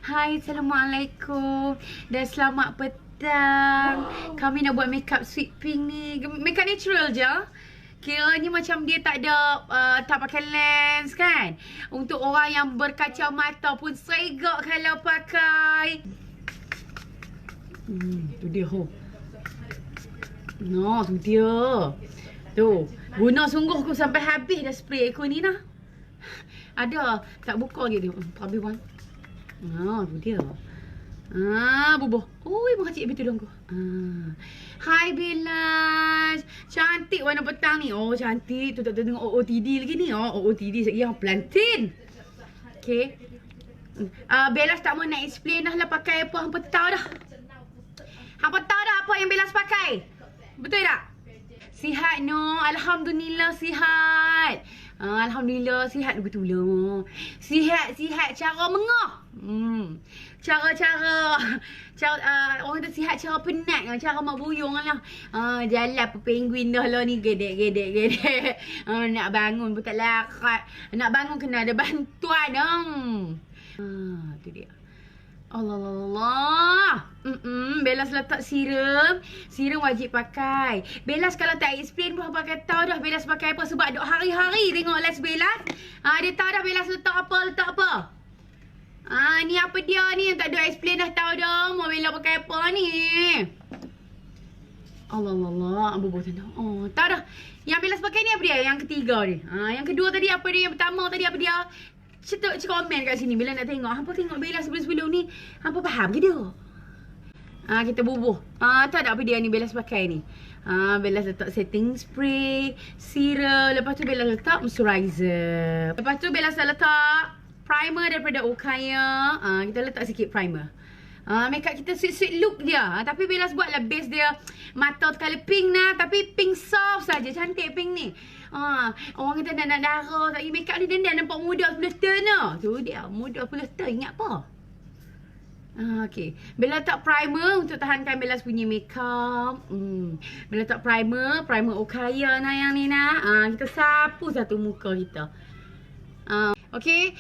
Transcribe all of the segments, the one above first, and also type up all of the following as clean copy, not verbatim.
Hai, Assalamualaikum. Dan selamat petang. Kami nak buat makeup sweet pink ni. Makeup natural je. Kiranya macam dia tak ada, tak pakai lens kan. Untuk orang yang berkacamata pun segak kalau pakai. Tu dia ho. No, tu dia. Tu. Guna sungguh aku sampai habis dah spray aku ni nah. Ada. Tak buka lagi dia. Habis bang. Tu dia. Bubuh. Oi, makcik betul dong aku. Hai Belas. Cantik warna petang ni. Oh, cantik. Tu tak tengok OOTD lagi ni. OOTD sekali yang plantain. Okay. Belas tak mau nak explain dah lah pakai apa. Hampa tahu dah. Hampa tahu dah apa yang Belas pakai. Betul tak? Sihat no. Alhamdulillah sihat. Alhamdulillah sihat betul lah. Sihat cara mengah. Cara orang tu sihat cara penat, cara mak buyung lah. Jalan penguin dah lah ni gedek. Nak bangun pun tak larat. Nak bangun kena ada bantuan dong. Tu dia. Allah. Belas letak serum. Serum wajib pakai. Belas kalau tak explain pun pakai tahu dah Belas pakai apa. Sebab duk hari-hari tengok les Belas. Dia tahu dah Belas letak apa. Ni apa dia ni yang tak ada explain dah tahu dah. Mau Bella pakai apa ni. Allah. Abu tanda. Tahu dah. Yang Belas pakai ni apa dia? Yang ketiga ni. Yang kedua tadi apa dia? Yang pertama tadi apa dia? Cik komen kat sini bila nak tengok. Hampa tengok Bella sebelum-sebelum ni. Hampa faham ke dia? Kita bubuh. Tahu tak apa dia ni Belas pakai ni? Belas letak setting spray, serum. Lepas tu Belas letak moisturizer. Lepas tu Belas letak primer daripada Okaya. Kita letak sikit primer. Makeup kita sweet look dia. Tapi Belas buatlah base dia mata color pink nah. Tapi pink soft saja. Cantik pink ni. Orang kata nak darah. Tak makeup ni dan nampak muda 10 tahun lah. Tu dia. Muda 10 tahun. Ingat apa? Okay. Bella letak primer untuk tahankan Belas punya makeup. Bella letak primer Okaya nah yang ni nah. Kita sapu satu muka kita. Okay.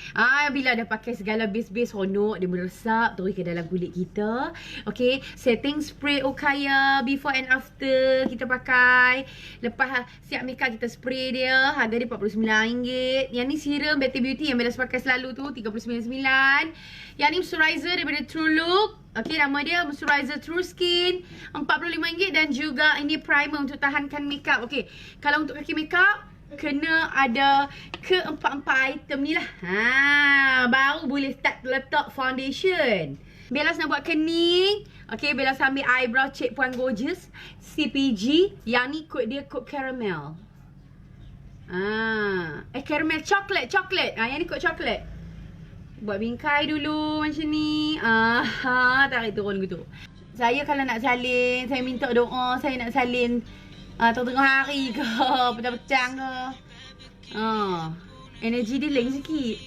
Bila dah pakai segala base-base honok, dia meresap terus ke dalam kulit kita. Okay. Setting spray Okaya before and after kita pakai. Lepas siap makeup kita spray dia. Harga dia RM49. Yang ni serum Betty Beauty yang Belas pakai selalu tu RM39.99. Yang ni moisturizer daripada True Look. Okay, nama dia moisturizer True Skin RM45. Dan juga ini primer untuk tahankan makeup. Okay. Kalau untuk kaki makeup kena ada keempat-empat item ni lah. Baru boleh start letak foundation. Belas nak buat kening. Okay, Belas ambil eyebrow Cik Puan Gorgeous CPG. Yang ni kod dia kod caramel. Caramel coklat. Yang ni kod coklat. Buat bingkai dulu macam ni. Tarik turun gitu. Saya kalau nak salin, saya minta doa, saya nak salin tengah hari ke, petang-petang ke. Energi dia lain sikit.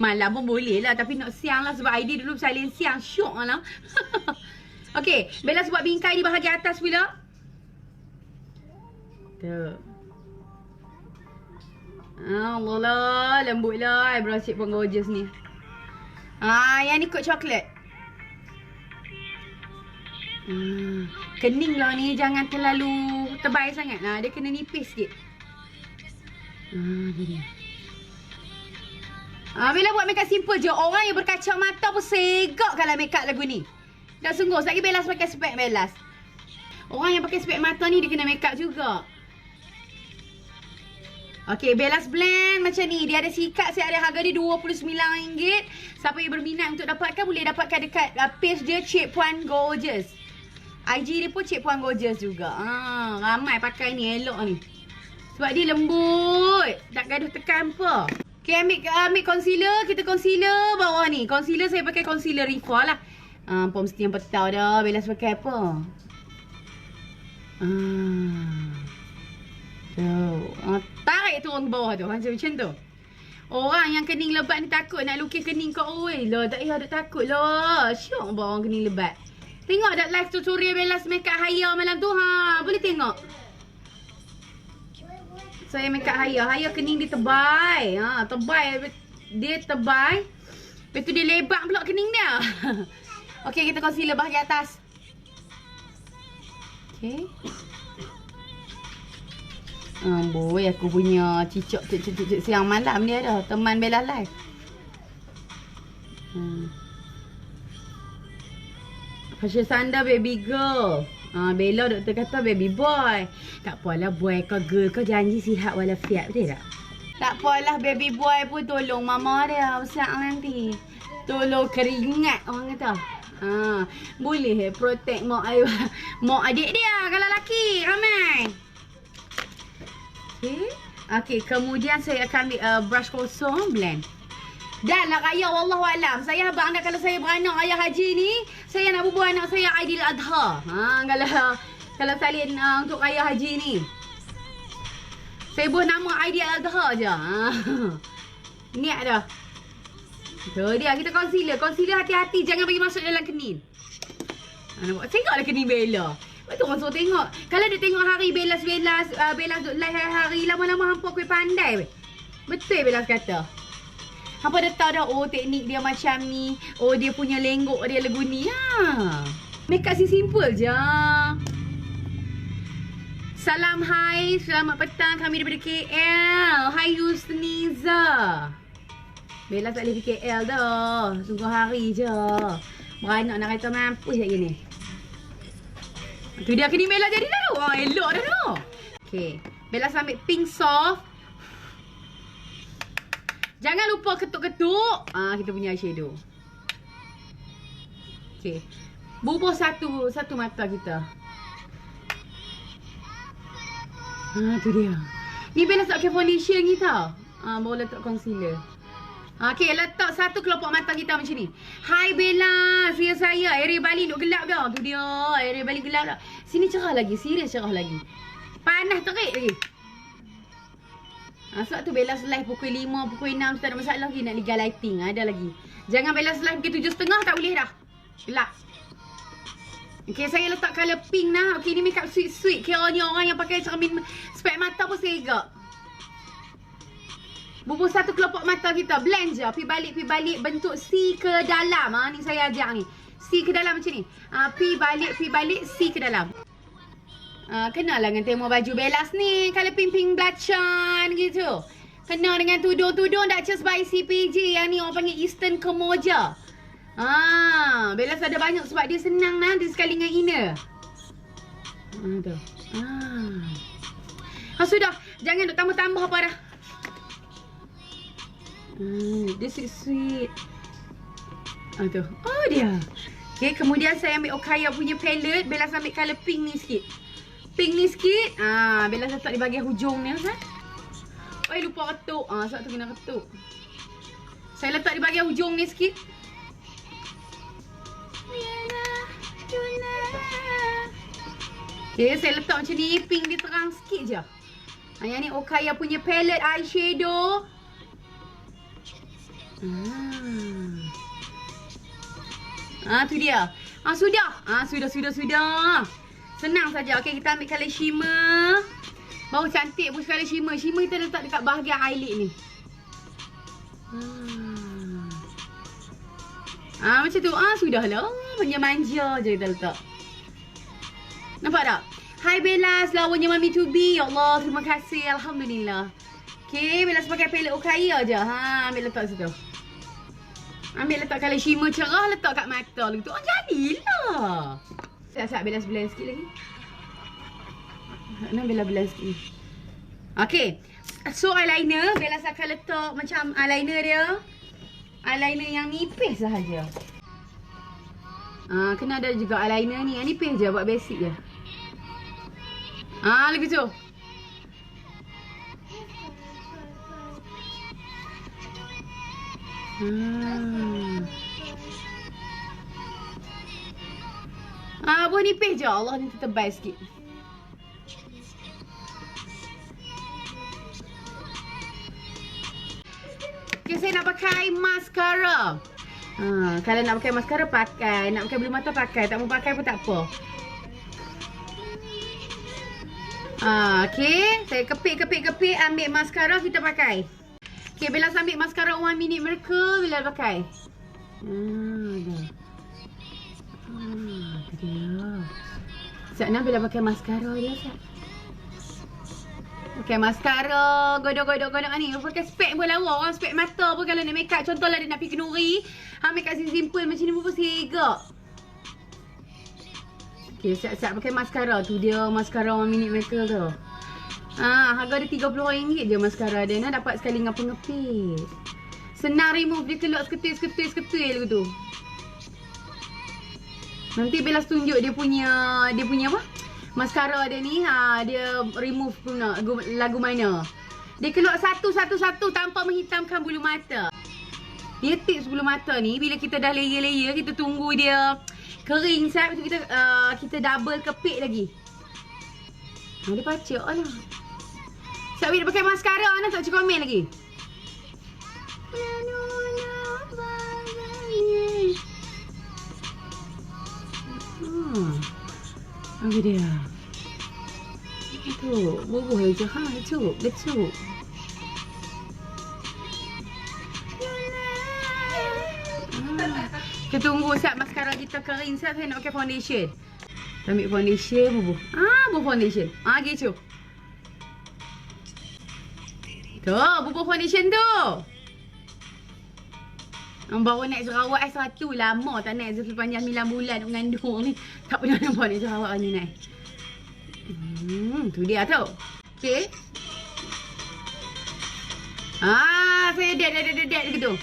Malam pun boleh lah. Tapi nak siang lah. Sebab idea dulu salin siang. Syok lah. Okay. Belas buat bingkai di bahagian atas pula. Tu. Allah lah. Lembut lah. Eyebrow Cik Puan Gorgeous ni. Yang ni kod coklat. Kening lah ni. Jangan terlalu tebal sangat. Dia kena nipis sikit. Ni dia. Bella buat makeup simple je. Orang yang berkacamata pun segak kalau makeup lagu ni. Dah sungguh. Sekali Belas pakai spek Belas. Orang yang pakai spek mata ni dia kena makeup juga. Okay, Belas blend macam ni. Dia ada sikat. Saya ada harga dia RM29. Siapa yang berminat untuk dapatkan boleh dapatkan dekat page dia Cik Puan Gorgeous. IG dia pun Cik Puan Gorgeous juga. Ramai pakai ni, elok ni. Sebab dia lembut. Tak gaduh tekan apa. Okay, ambil concealer. Kita concealer bawah ni. Concealer saya pakai concealer Rifa lah. Apa mesti yang tahu dah Belas pakai apa. Tarik turun ke bawah tu. Macam tu. Orang yang kening lebat ni takut nak lukis kening kau. Oi lah, tak payah takut lah. Syok orang kening lebat. Tengok dah live tutorial Belas makeup Haya malam tu. Boleh tengok. Saya makeup Haya. Haya kening dia tebal. Tebal. Dia tebal. Lepas tu dia lebar pula kening dia. Okey, kita concealer bahagian atas. Okey. Boy, aku punya cicak siang malam dia dah. Teman Bella Live. Fashion Sanda baby girl. Bella doktor kata baby boy. Tak apalah boy ke girl ke, janji sihat walafiat, betul tak? Tak apalah baby boy pun tolong mama dia besar nanti. Tolong keringat orang kata. Boleh protect mak adik dia kalau lelaki ramai. Okey, kemudian saya akan ambil brush kosong blend. Dan nak raya wallahualam. Saya abang anda kalau saya beranak raya haji ni, saya nak bubuh anak saya Aidil Adha. Kalau salin untuk raya haji ni. Saya buat nama Aidil Adha je. Niat dah. Tu dia, kita concealer. Concealer hati-hati, jangan bagi masuk dalam kening. Nampak? Tengoklah kening Bella. Betul orang suruh tengok. Kalau dia tengok hari Bella duk live hari, lama-lama hampa aku pandai. Betul Bella kata. Hampa dah tahu dah, oh teknik dia macam ni. Oh dia punya lenggok dia lagu ni. Makeup si simple je. Salam hai, selamat petang, kami daripada KL. Hai Yusniza. Bella tak boleh pergi KL dah. Tunggu hari je. Beranak nak kata mampus lagi ni. Tu dia kening Bella jadi dah tu. Elok dah tu. Okay. Bella ambil pink soft. Jangan lupa ketuk-ketuk. Kita punya eyeshadow. Okay. Bubuh satu mata kita. Tu dia. Ni Bella tak pakai foundation ni tau. Baru letak concealer. Okay, letak satu kelopak mata kita macam ni. Hai Bella, saya. Area Bali duk gelap dah. Tu dia, area Bali gelap dah. Sini cerah lagi, serius cerah lagi. Panas terik lagi. Sebab tu Bella live pukul 5, pukul 6 tak ada masalah lagi nak legal lighting. Ada lagi. Jangan Bella live pukul 7.30 tak boleh dah. Gelap. Okay, saya letak colour pink lah. Okay, ni makeup sweet-sweet. Kiranya orang yang pakai cermin spek mata pun segak. Bubuh satu kelopak mata kita. Blend je. Pi balik bentuk C ke dalam. Ni saya ajak ni. C ke dalam macam ni. Pi balik C ke dalam. Kenalah dengan tema baju Bellas ni. Colour pink blush-an gitu. Kena dengan tudung-tudung dak just by CPG. Yang ni orang panggil Eastern Kemoja. Bellas ada banyak sebab dia senang nanti sekali dengan inner. Tu. Sudah. Jangan duk tambah-tambah apa dah. Dia sweet. Tu. Oh dia. Okay, kemudian saya ambil Okaya punya palette. Bellas ambil colour pink ni sikit. Bellas letak di bahagian hujung ni. Lupa ketuk. Sebab tu kena ketuk. Saya letak di bahagian hujung ni sikit. Okay, saya letak macam ni. Pink dia terang sikit je. Yang ni Okaya punya palette eyeshadow. Tu dia. Sudah. Senang saja. Okey, kita ambil colour shimmer. Baru cantik pun colour shimmer. Shimmer kita letak dekat bahagian eyelid ni. Macam tu. Sudahlah. Manja-manja je kita letak. Nampak tak? Hai Bella, lawannya Mami to be. Ya Allah, terima kasih. Alhamdulillah. Okey, Bella pakai palette Okaya je. Ambil letak situ. Ambil letak colour shimmer cerah, letak kat mata lagi tu. Jadilah. Siap-siap Bella blend sikit lagi. Nak Bella blend sikit. Okay. So eyeliner, Bella akan letak macam eyeliner dia. Eyeliner yang nipis sahaja. Kena ada juga eyeliner ni. Yang nipis je, buat basic je. Lagi tu. Buat nipis je. Allah ni tebal sikit. Okay, saya nak pakai mascara. Kalau nak pakai mascara pakai. Nak pakai bulu mata pakai. Tak mau pakai pun tak apa. Okay, saya kepit. Ambil mascara kita pakai. Okay, Bella ambil mascara 1 minute mereka. Bella pakai. Dah. Tu dia. Sat Nabil dah pakai maskara dia, Sat. Pakai maskara, godok ni. Pakai spek pun lawa. Orang spek mata pun kalau nak make up. Contohlah dia nak pergi kenduri. Make up simple macam ni pun segak. Okay, Sat pakai maskara. Tu dia maskara 1 minute maker tu. Harga dia RM30 je maskara dia. Nak dapat sekali ngapa-ngapit. Senang remove, dia keluar seketul tu. Nanti Bella tunjuk dia punya apa? Maskara dia ni, dia remove guna lagu mana. Dia keluar satu tanpa menghitamkan bulu mata. Dia tips bulu mata ni, bila kita dah layer-layer, kita tunggu dia kering sat, lepas tu kita double kepit lagi. Dia pacak lah. Sat bila pakai maskara, nak tak komen lagi? Apa dia? Itu, bubuh je. Lecup. Kita tunggu Sat maskara kita kering. Sat saya nak pakai foundation. Kita ambil foundation, bubuh. Bubuh foundation. Gitu. Tu, bubuh foundation tu. Baru naik Sarawak satu lama tak naik sepanjang 9 bulan nak mengandung ni. Tak pernah nampak naik Sarawak ni naik. Tu dia tu. Okey. Saya dead gitu.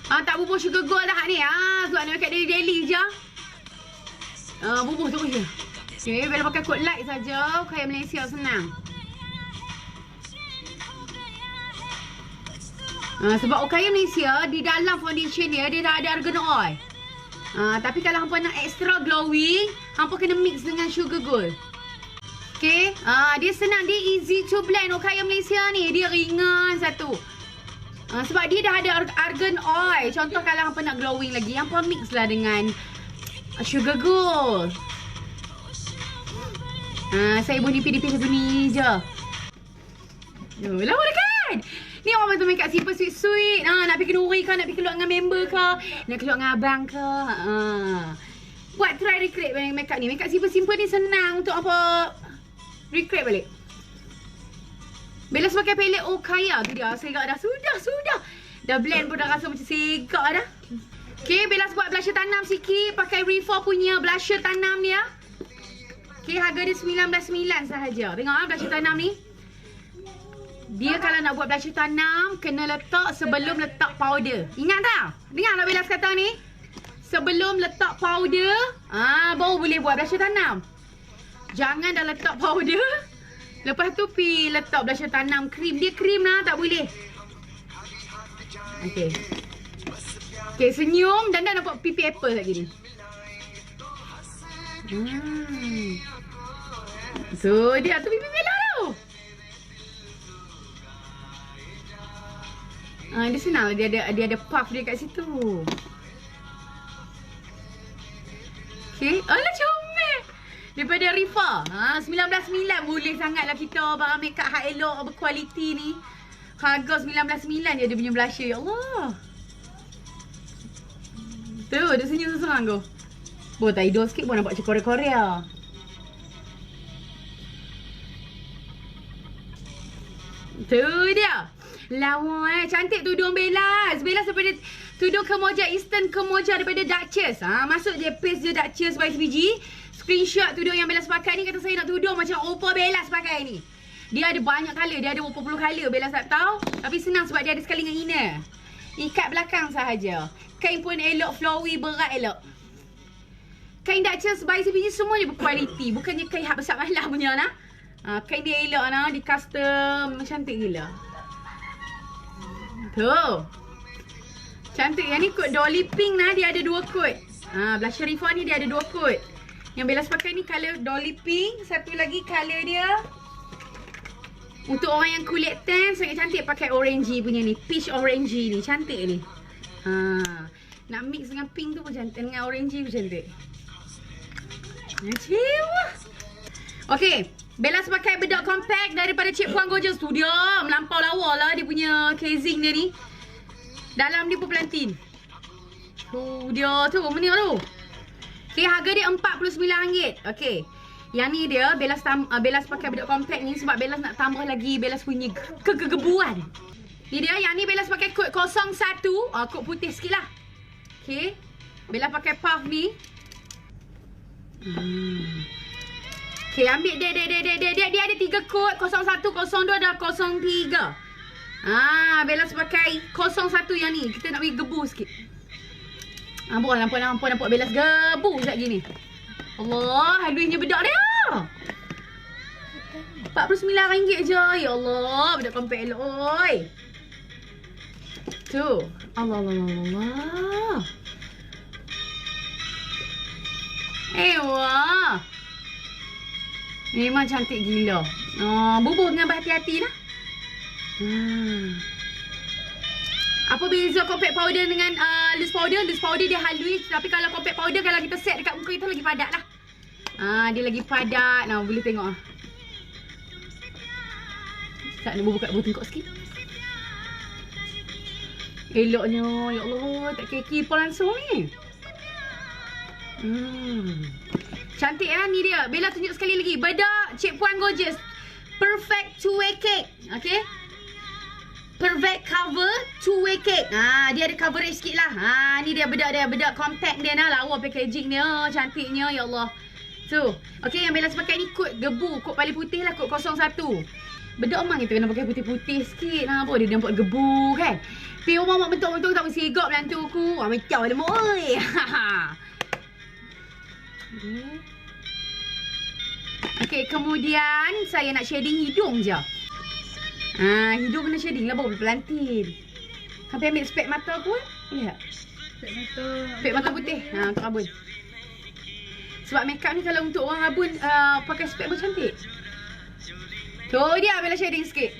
Tak bubuh sugar gold dah ni. Sebab nak pakai daily je. Bubuh tu je. Okey, bila pakai kod light saja, kaya Malaysia senang. Sebab Ukaya Malaysia, di dalam foundation dia dah ada argan oil. Tapi kalau hampa nak extra glowing, hampa kena mix dengan sugar gold. Okay, dia senang, dia easy to blend Ukaya Malaysia ni. Dia ringan satu. Sebab dia dah ada argan oil. Contoh kalau hampa nak glowing lagi, hampa mix lah dengan sugar gold. Saya bunyi-bunyi je. Lama dah kan? Ni orang tu make up simple sweet-sweet. Nak pergi kenduri ke, nak pergi keluar dengan member ke, nak keluar dengan abang ke. Buat try recreate make up ni. Make up simple-simple ni senang untuk apa? Recreate balik. Bella pakai palette Ukaya tu dia. Segak dah. Sudah. Dah blend pun dah rasa macam segak dah. Okay, Bella buat blusher tanam sikit. Pakai Refor punya blusher tanam dia. Okay, harga dia RM19.9 sahaja. Tengok blusher tanam ni. Dia kalau nak buat blusher tanam, kena letak sebelum letak powder. Ingat tak? Dengar tak Bella kata ni? Sebelum letak powder, baru boleh buat blusher tanam. Jangan dah letak powder, lepas tu pergi letak blusher tanam krim. Dia krim lah, tak boleh. Okay, senyum dan dah nampak pipi apple lagi ni. So, dia tu pipi Bella tu. Dia senang, dia ada puff dia kat situ. Okay, alah comel. Daripada Rifa. RM19.9 boleh sangatlah kita barang make up hak elok berkualiti ni. Harga RM19.9 je dia punya blusher. Ya Allah. Tu, dia senyum seorang tu. Tak hidung sikit pun nampak macam Korea-Korea. Tu dia. Lawa cantik tudung Bella. Bella daripada tudung kemoja Eastern kemoja daripada Duchess. Masuk je paste je Duchess by SPG. Screenshot tudung yang Bella pakai ni. Kata saya nak tudung macam Oppa Bella pakai ni. Dia ada banyak color. Dia ada berapa puluh color. Bella tak tahu. Tapi senang sebab dia ada sekali dengan inner. Ikat belakang sahaja. Kain pun elok, flowy, berat elok. Kain Duchess by SPG semuanya berkualiti. Bukannya kain hak besar malah punya lah. Kain dia elok lah. Di custom. Cantik gila. Tu. Cantik. Yang ni kod Dolly Pink lah. Dia ada 2 kod. Blusher Rifa ni dia ada 2 kod. Yang Bella pakai ni color Dolly Pink. Satu lagi color dia. Untuk orang yang kulit tan, sangat cantik pakai orangey punya ni. Peach orangey ni. Cantik ni. Nak mix dengan pink tu pun cantik. Dengan orangey pun cantik. Cewa. Okay. Bella pakai bedak compact daripada Cik Puan Gorgeous tu. Dia melampau lawa lah dia punya casing dia ni. Dalam dia pun plantain. Tu dia tu, mana tu? Okay, harga dia RM49. Okay. Yang ni dia, Bellas pakai bedak komplek ni sebab Bellas nak tambah lagi Bellas punya kegebuan. Ni dia, yang ni Bellas pakai kod 01. Kod putih sikit lah. Okay. Bellas pakai puff ni. Okay, ambil dia ada 3 kod. 01, 02 dan 03. Bellas pakai 01 yang ni. Kita nak bagi gebu sikit. Nampak Bellas gebu sekejap gini. Allah, haluinya bedak dia. RM49 je. Ya Allah, bedak kompak elok oi. Tu. Allah. Wah. Memang cantik gila. Bubuh dengan berhati-hati lah. Apa beza compact powder dengan loose powder? Loose powder dia halus. Tapi kalau compact powder, kalau kita set dekat muka kita lagi padat lah. Dia lagi padat. Boleh tengok lah. Tak nak buka botol tengok sikit. Eloknya. Ya Allah, tak keki pun langsung ni. Cantik lah ni dia. Bella tunjuk sekali lagi. Bedak Cik Puan Gorgeous. Perfect two-way cake. Okay. Perfect cover two-way cake. Dia ada coverage sikit lah. Ni dia bedak dia. Bedak compact dia lah. Lawa packaging dia. Cantiknya. Ya Allah. Tu. Okay, yang Bella pakai ni kod gebu. Kod paling putih lah. Kod 01. Bedak memang kita kena pakai putih-putih sikit. Apa dia nampak gebu kan. Tapi orang bentuk-bentuk tak mesti segap menantu aku. Macam dia mak oi. Okay, kemudian saya nak shading hidung je. Hidung kena shading lah baru pelantin. Sampai ambil spek mata aku boleh tak? Spek mata putih. Untuk rabun. Sebab makeup ni kalau untuk orang rabun pakai spek pun cantik. Tu dia Bella shading sikit.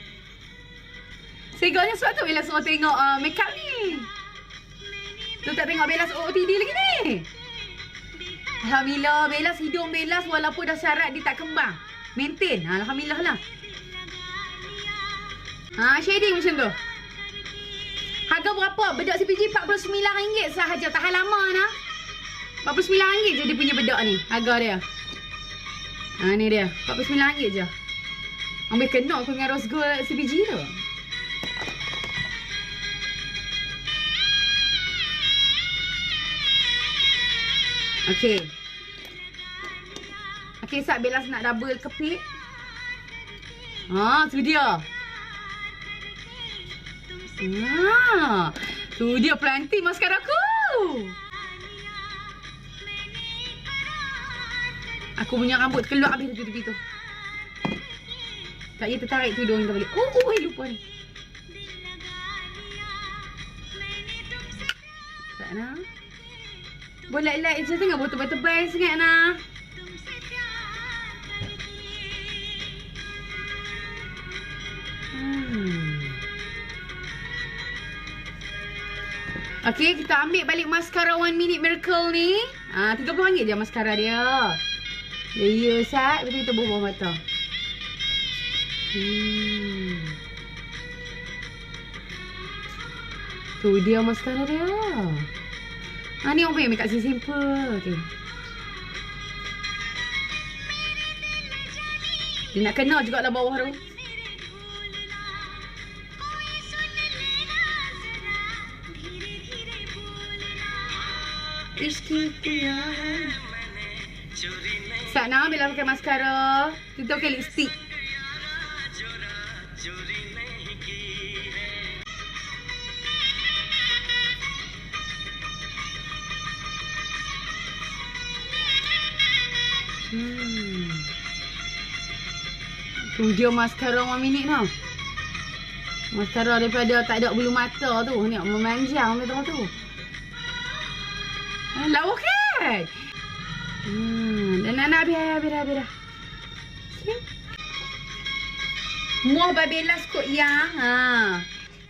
Segaknya sebab tu Bella suruh tengok makeup ni. Tu tak tengok Bella OOTD lagi ni. Alhamdulillah, Bellas hidung Bellas walaupun dah syarat dia tak kembang. Maintain. Alhamdulillah lah. Shading macam tu. Harga berapa? Bedak CPG RM49 sahaja. Tahan lama nah. RM49 je dia punya bedak ni. Harga dia. Ni dia. RM49 je. Ambil kena aku dengan rose gold CPG tu. Okay. Okay, saat Bellas nak double kepit. Tu dia. Tu dia pelanti maskara aku. Aku punya rambut keluar habis tepi tu. Tak payah tertarik tudung kita balik. Lupa ni. Tak nak. Boleh light je tengok botol-botol sangat nak. Okay, kita ambil balik maskara 1 Minute Miracle ni. RM30 je maskara dia. Layer sat, lepas tu kita bawah mata. Tu dia maskara dia. Ni orang punya makeup simple. Okay. Dia nak kena juga lah bawah tu. Sana Bella pakai maskara. Kita pakai lipstick. Tu dia maskara 1 minit tau. Maskara daripada tak ada bulu mata tu. Ni memanjang dia tu. Lawa kan? Dan nak habis dah. Okay. Muah Bellas kot yang.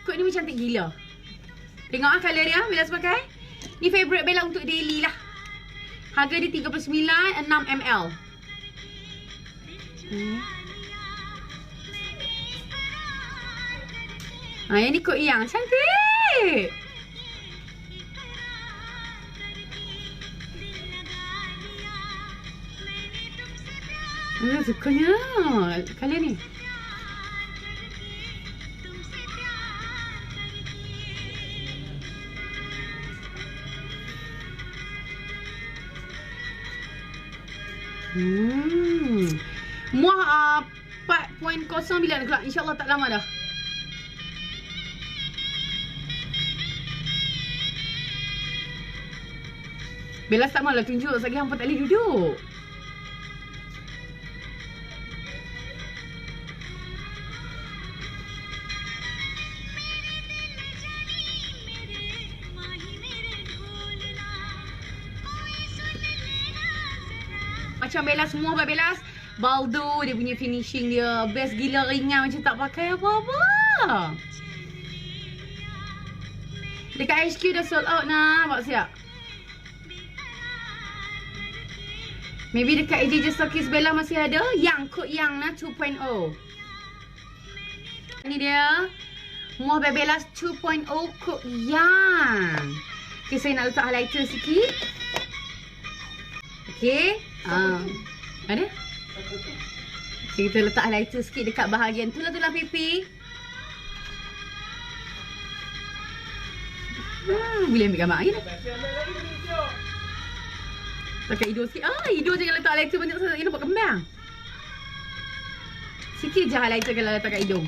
Kot ni macam cantik gila. Tengok colour dia Bellas pakai. Ni favourite Bella untuk daily lah. Harga dia 39, 6ml. Yang ni kot yang cantik. Sukanya kalian ni. Muah 4.0 bila nak keluar. InsyaAllah tak lama dah. Bella tak malah tunjuk. Sekali hampa tak boleh duduk. Macam Bella semua buat Bella. Baldo dia punya finishing dia best gila, ringan macam tak pakai apa-apa. Dekat HQ dah sold out nak. Buat siap. Maybe dekat AJ Stokis Bella masih ada. Yang kod yang lah 2.0. Ni dia. Muah Bella 2.0 kod yang. Okay, saya nak letak highlighter sikit. Okay. Ada? Okay, kita letak highlighter sikit dekat bahagian tulang-tulang pipi. Boleh ambil gambar lagi dah. Pakai hidung sikit. Hidung jangan letak highlighter banyak sangat. Dia nampak kembang. Sikit je highlighter kalau letak kat hidung.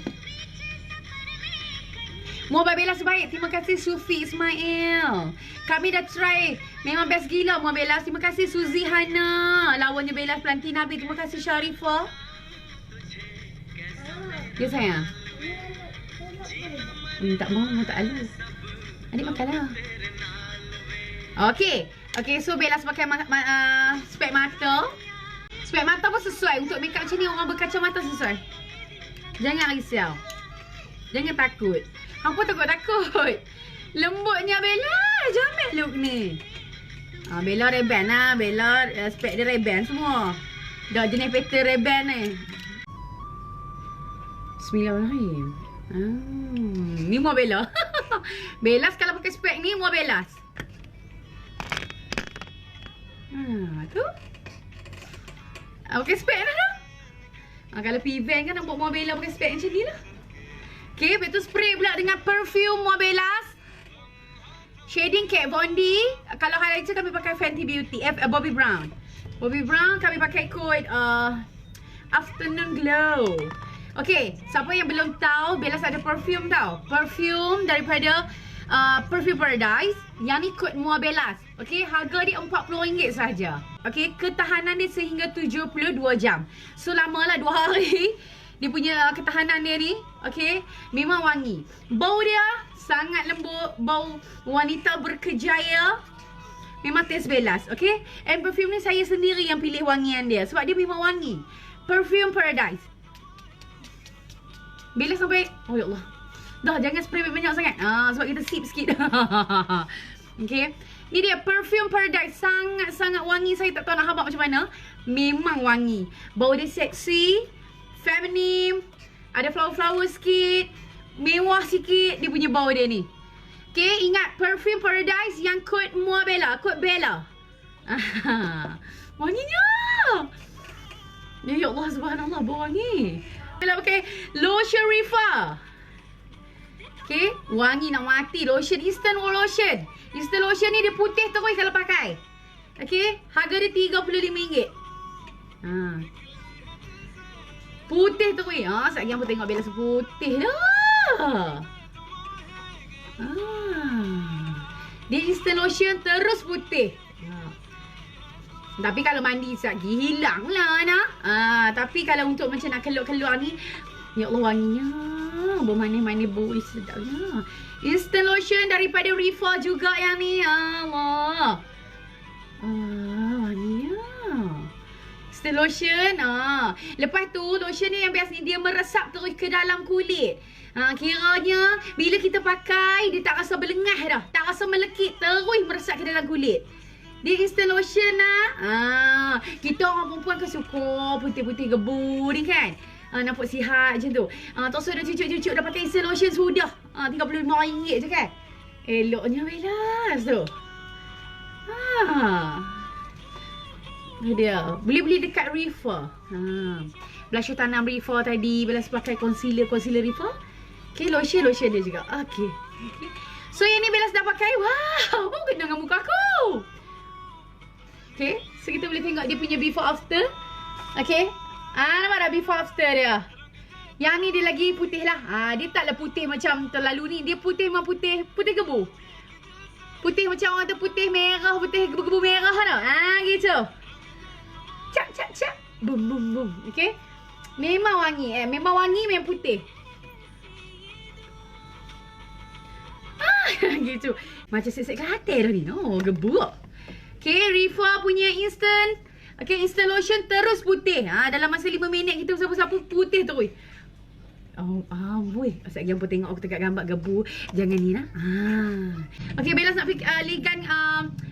Muah Bella sebaik. Terima kasih Sufi Ismail. Kami dah try. Memang best gila Muah Bella. Terima kasih Suzy Hana. Lawannya Bella Pelanti Nabi. Terima kasih Sharifah. Ya sayang. Tak mau tak alu. Adik makanlah. Okay. Okay, so Bella pakai spek mata. Spek mata pun sesuai. Untuk make up macam ni, orang berkacamata sesuai. Jangan risau. Jangan takut. Hampa takut-takut. Lembutnya Bella. Jamin look ni. Bella Ray-Ban lah. Bella spek dia Ray-Ban semua. Dah jenis pattern Ray-Ban ni. Bismillahirrahmanirrahim. Ni Muah Bella. Bella kalau pakai spek ni Muah Bella. Tu. Pakai spek dah tu. Kalau pergi event kan nampak Muah Bella pakai spek macam ni lah. Okay, lepas tu spray pula dengan perfume Muah Bella. Shading Kat Von D. Kalau highlighter kami pakai Fenty Beauty. Bobbi Brown. Bobbi Brown kami pakai kod Afternoon Glow. Okay, siapa yang belum tahu, Bella ada perfume tau. Perfume daripada Perfume Paradise. Yang ni kod Muah Bella. Okay, harga dia RM40 sahaja. Okay, ketahanan dia sehingga 72 jam. So lamalah 2 hari. Dia punya ketahanan dia ni. Okay, memang wangi. Bau dia sangat lembut. Bau wanita berkejaya. Memang taste Bella. Okay, and perfume ni saya sendiri yang pilih wangian dia. Sebab dia memang wangi. Perfume Paradise. Bella sampai, oh ya Allah. Dah, jangan spray banyak sangat. Sebab kita sip sikit. Okay, ni dia Perfume Paradise. Sangat-sangat wangi. Saya tak tahu nak habaq macam mana. Memang wangi. Bau dia seksi, feminine, ada flower-flower sikit, mewah sikit dia punya bau dia ni. Okay, ingat Perfume Paradise yang kod Muah Bella, kod Bella. Wanginya. Ya Allah, subhanallah, bau wangi. Bella pakai lotion Rifa. Okay, wangi nak mati. Lotion instant lotion. Instant lotion ni dia putih terus kalau pakai. Okay, harga dia RM35. Putih tu weh. Sekejap hampa tengok Bella seputih dah. Dia instant lotion terus putih. Tapi kalau mandi sekejap hilang lah nak. Tapi kalau untuk macam nak keluar-keluar ni, ya Allah wanginya. Bermanis-manis bau sedapnya. Instant lotion daripada Rifa juga yang ni. Allah. Wanginya. Instant lotion. Lepas tu lotion ni yang biasa ni dia meresap terus ke dalam kulit. Kiranya bila kita pakai dia tak rasa berlengah dah. Tak rasa melekit, terus meresap ke dalam kulit. Dia instant lotion lah. Kita orang perempuan kan suka putih-putih gebu ni kan. Nampak sihat macam tu. Tak usah dah cucuk-cucuk dah pakai instant lotion sudah. RM35 je kan. Eloknya Bella tu. Dia. Boleh beli dekat Reefer. Blusher tanam Reefer tadi. Belas pakai concealer Reefer. Okay, lotion dia juga. Okay. So yang ni Bella dah pakai. Wow, kena dengan muka aku. Okay, so kita boleh tengok dia punya before after. Okay. Nampak dah before after dia. Yang ni dia lagi putih lah. Dia taklah putih macam terlalu ni. Dia putih memang putih gebu. Putih macam orang tu putih merah, putih gebu-gebu merah tau. Gitu. Cap. Boom. Okay. Memang wangi. Memang wangi, memang putih. Gitu. Macam set-set Kelantan dah ni. Gebu. Okay, Reefer punya instant. Okay, instant lotion terus putih. Dalam masa 5 minit kita sapu-sapu putih terus. Boy. Asal lagi hampa tengok aku dekat gambar gebu. Jangan ni lah. Okay, Bella nak ligan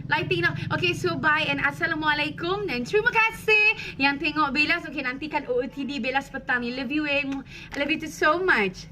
lighting dah. Okay, so bye and Assalamualaikum. Dan terima kasih yang tengok Bella. Okay, nantikan OOTD Bella petang ni. Love you, I love you too so much.